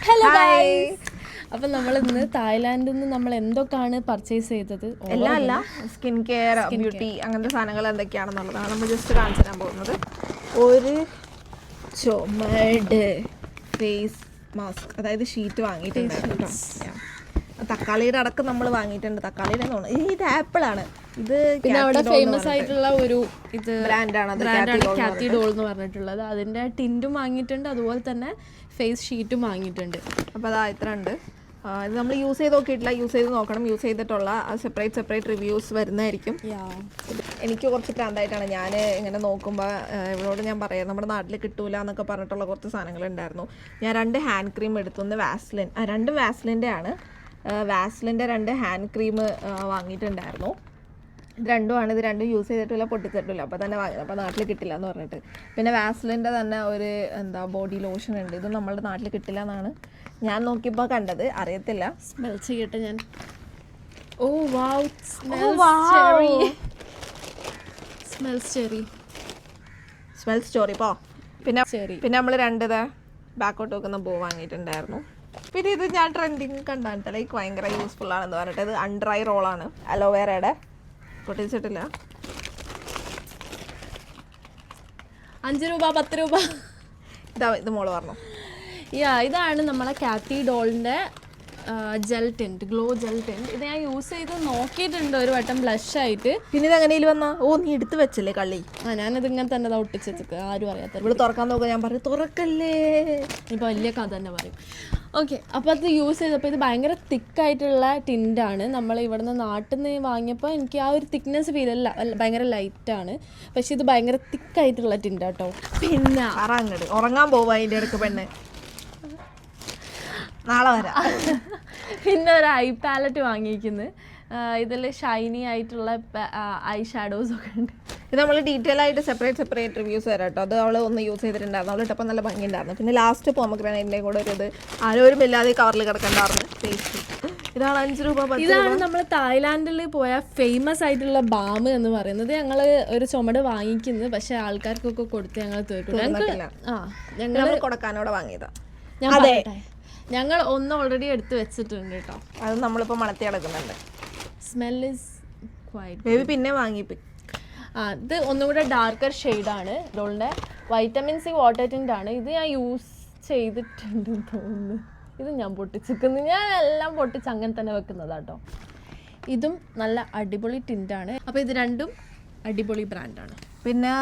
Hello guys. അപ്പം നമ്മൾ ഇന്ന് തായ്ലാൻഡിൽ നിന്ന് നമ്മൾ എന്തൊക്കെയാണ് പർച്ചേസ് ചെയ്തത് എല്ലാം അല്ല, സ്കിൻ കെയർ, ബ്യൂട്ടി അങ്ങനത്തെ സാധനങ്ങൾ എന്തൊക്കെയാണെന്നുള്ളതാണ് നമ്മൾ ജസ്റ്റ് കാണിച്ചു തരാൻ പോകുന്നത്. ഒരു ചുമട് ഫേസ് മാസ്ക്, അതായത് ഷീറ്റ് വാങ്ങിയിട്ടുണ്ട് കേട്ടോ. തക്കാളിയുടെ അടക്കം നമ്മൾ വാങ്ങിയിട്ടുണ്ട്. തക്കാളിയുടെ ഇത് ആപ്പിളാണ്. ഇത് പിന്നെ അവിടെ ഫേമസ് ആയിട്ടുള്ള ഒരു ഇത് ബ്രാൻഡാണ് കാത്തി ഡോൾ എന്ന് പറഞ്ഞിട്ടുള്ളത്. അതിൻ്റെ ടിൻറ്റും വാങ്ങിയിട്ടുണ്ട്, അതുപോലെ തന്നെ ഫേസ് ഷീറ്റും വാങ്ങിയിട്ടുണ്ട്. അപ്പോൾ അതാ ഇത്ര ഉണ്ട്. ഇത് നമ്മൾ യൂസ് ചെയ്ത് നോക്കിയിട്ടില്ല, യൂസ് ചെയ്ത് നോക്കണം. യൂസ് ചെയ്തിട്ടുള്ള സെപ്പറേറ്റ് റിവ്യൂസ് വരുന്നതായിരിക്കും. എനിക്ക് കുറച്ച് പ്രാന്തായിട്ടാണ് ഞാൻ ഇങ്ങനെ നോക്കുമ്പോൾ ഇവളോട് ഞാൻ പറയാം നമ്മുടെ നാട്ടിൽ കിട്ടൂല എന്നൊക്കെ പറഞ്ഞിട്ടുള്ള കുറച്ച് സാധനങ്ങളുണ്ടായിരുന്നു. ഞാൻ 2 ഹാൻഡ് ക്രീം എടുത്തു. ഒന്ന് വാസ്ലിൻ, 2 വാസ്ലിൻ്റെ ആണ്. വാസ്ലിൻ്റെ 2 ഹാൻഡ് ക്രീം വാങ്ങിയിട്ടുണ്ടായിരുന്നു. ഇത് രണ്ടുമാണ്. ഇത് രണ്ടും യൂസ് ചെയ്തിട്ടില്ല, പൊട്ടിച്ചിട്ടില്ല. അപ്പോൾ തന്നെ വാങ്ങിയത്. അപ്പോൾ നാട്ടിൽ കിട്ടില്ല എന്ന് പറഞ്ഞിട്ട്. പിന്നെ വാസ്ലിൻ്റെ തന്നെ ഒരു ബോഡി ലോഷൻ ഉണ്ട്. ഇത് നമ്മളുടെ നാട്ടിൽ കിട്ടില്ല എന്നാണ് ഞാൻ നോക്കിയപ്പോൾ കണ്ടത്. അറിയത്തില്ല, സ്മെൽ ചെയ്യട്ടെ ഞാൻ. ഓ വാവ്, സ്മെൽസ് സ്റ്റോറി പോ. പിന്നെ നമ്മൾ 2 ബാക്കോട്ട് വെക്കുന്ന ബോ വാങ്ങിയിട്ടുണ്ടായിരുന്നു. പിന്നെ ഇത് ഞാൻ ട്രെൻഡിങ് കണ്ടാണ്, ലൈക്ക് ഭയങ്കര യൂസ്ഫുൾ ആണെന്ന് പറഞ്ഞിട്ട്. ഇത് അണ്ടർ ഐ റോളാണ്, അലോവേറയുടെ. പൊട്ടിച്ചിട്ടില്ല. 5 രൂപ 10 രൂപ. ഇത് മോള് പറഞ്ഞു. ഇതാണ് നമ്മളെ കാത്തി ഡോളിൻ്റെ gel tint, glow gel tint. ഇത് ഞാൻ യൂസ് ചെയ്ത് നോക്കിയിട്ടുണ്ട് ഒരു വട്ടം ബ്ലഷ് ആയിട്ട്. പിന്നെ ഇത് എങ്ങനെയും വന്നാ നീ എടുത്ത് വെച്ചല്ലേ കള്ളി. ഞാനത് ഇങ്ങനെ തന്നെ ഒട്ടിച്ച് വെച്ചേക്ക്, ആരും അറിയാത്ത. ഇവിടെ തുറക്കാൻ നോക്കുക, ഞാൻ പറഞ്ഞു തുറക്കല്ലേ. ഇപ്പോൾ വലിയ കഥ തന്നെ പറയും. ഓക്കെ, അപ്പോൾ അത് യൂസ് ചെയ്തപ്പോൾ ഇത് ഭയങ്കര തിക്കായിട്ടുള്ള ടിൻറ്റാണ്. നമ്മൾ ഇവിടുന്ന് നാട്ടിൽ നിന്ന് വാങ്ങിയപ്പോൾ എനിക്ക് ആ ഒരു തിക്നെസ് ഫീലല്ല, ഭയങ്കര ലൈറ്റാണ്. പക്ഷെ ഇത് ഭയങ്കര തിക്കായിട്ടുള്ള ടിൻറ്റാട്ടോ. പിന്നെ അങ്ങോട്ട് ഉറങ്ങാൻ പോവാ അതിൻ്റെ ഇടയ്ക്ക് പെണ്ണ്. നാളെ വരാം. പിന്നെ ഒരു ഐ പാലറ്റ് വാങ്ങിയിരിക്കുന്നത്. ഇതിൽ ഷൈനി ആയിട്ടുള്ള ഐ ഷാഡോസ് ഒക്കെ ഉണ്ട്. ഇത് നമ്മൾ ഡീറ്റെയിൽ ആയിട്ട് സെപ്പറേറ്റ് റിവ്യൂസ് തരാം കേട്ടോ. അത് അവൾ ഒന്ന് യൂസ് ചെയ്തിട്ടുണ്ടായിരുന്നു. അവൾ ഇട്ടപ്പോൾ നല്ല ഭംഗിയുണ്ടായിരുന്നു. പിന്നെ ലാസ്റ്റ് പോമഗ്രാനൈറ്റിൻ്റെ കൂടെ ഒരു ഇത് ആരോരും ഇല്ലാതെ കവറിൽ കിടക്കണ്ടായിരുന്നു. ഇതാണ് 5 രൂപ. ഇതാണ് നമ്മൾ തായ്ലാൻഡിൽ പോയ ഫേമസ് ആയിട്ടുള്ള ബാം എന്ന് പറയുന്നത്. ഞങ്ങൾ ഒരു ചുമട് വാങ്ങിക്കുന്നത്, പക്ഷെ ആൾക്കാർക്കൊക്കെ കൊടുത്ത് ഞങ്ങൾ തീർക്കും. ഞങ്ങൾ കൊടക്കാനോടെ വാങ്ങിയതാണ്. ഞങ്ങൾ ഒന്ന് ഓൾറെഡി എടുത്ത് വെച്ചിട്ടുണ്ട് കേട്ടോ. അത് നമ്മളിപ്പോൾ മണത്തി കിടക്കുന്നുണ്ട്. Smell is quite. ബേബി പിന്നെ വാങ്ങിപ്പി. ഇത് ഒന്നുകൂടെ ഡാർക്കർ ഷെയ്ഡാണ്. ഡോളിൻ്റെ വൈറ്റമിൻ സി വാട്ടർ ടിൻ്റാണ്. ഇത് ഞാൻ യൂസ് ചെയ്തിട്ടുണ്ടെന്ന് തോന്നുന്നു. ഇത് ഞാൻ പൊട്ടിച്ചിരിക്കുന്നു. ഞാൻ എല്ലാം പൊട്ടിച്ച് അങ്ങനെ തന്നെ വെക്കുന്നതാട്ടോ. ഇതും നല്ല അടിപൊളി ടിൻ്റാണ്. അപ്പോൾ ഇത് രണ്ടും അടിപൊളി ബ്രാൻഡാണ്. പിന്നെ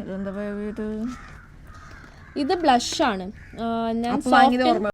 ഇതെന്താ ബേബി, ഇത് ബ്ലഷാണ്. ഞാൻ